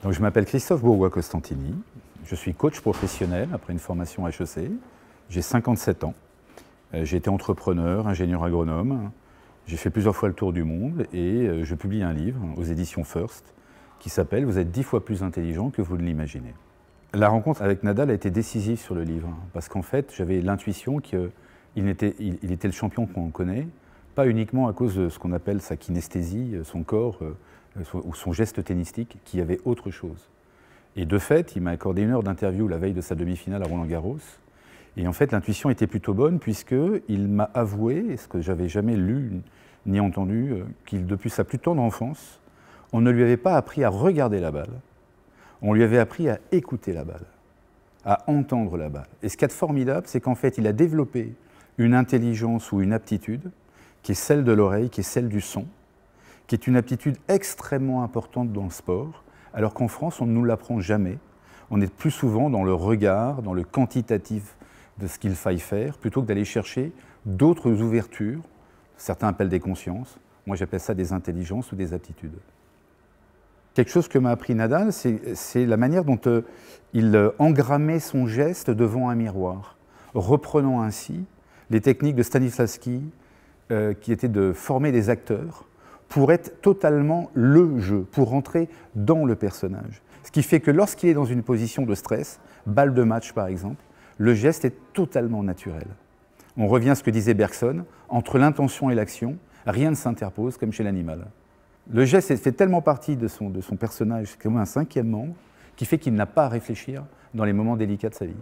Donc, je m'appelle Christophe Bourgois-Costantini, je suis coach professionnel après une formation HEC, j'ai 57 ans, j'ai été entrepreneur, ingénieur agronome, j'ai fait plusieurs fois le tour du monde et je publie un livre aux éditions First qui s'appelle « Vous êtes 10 fois plus intelligent que vous ne l'imaginez ». La rencontre avec Nadal a été décisive sur le livre parce qu'en fait j'avais l'intuition qu'il était le champion qu'on connaît, pas uniquement à cause de ce qu'on appelle sa kinesthésie, son corps ou son geste tennistique, qu'il y avait autre chose. Et de fait, il m'a accordé 1 heure d'interview la veille de sa demi-finale à Roland-Garros. Et en fait, l'intuition était plutôt bonne puisqu'il m'a avoué, ce que j'avais jamais lu ni entendu, qu'il depuis sa plus tendre enfance, on ne lui avait pas appris à regarder la balle, on lui avait appris à écouter la balle, à entendre la balle. Et ce qu'il y a de formidable, c'est qu'en fait, il a développé une intelligence ou une aptitude qui est celle de l'oreille, qui est celle du son, qui est une aptitude extrêmement importante dans le sport, alors qu'en France, on ne nous l'apprend jamais. On est plus souvent dans le regard, dans le quantitatif de ce qu'il faille faire, plutôt que d'aller chercher d'autres ouvertures. Certains appellent des consciences, moi j'appelle ça des intelligences ou des aptitudes. Quelque chose que m'a appris Nadal, c'est la manière dont il engrammait son geste devant un miroir, reprenant ainsi les techniques de Stanislavski, qui étaient de former des acteurs pour être totalement le jeu, pour rentrer dans le personnage. Ce qui fait que lorsqu'il est dans une position de stress, balle de match par exemple, le geste est totalement naturel. On revient à ce que disait Bergson, entre l'intention et l'action, rien ne s'interpose comme chez l'animal. Le geste fait tellement partie de son personnage, c'est comme un 5e membre, qui fait qu'il n'a pas à réfléchir dans les moments délicats de sa vie.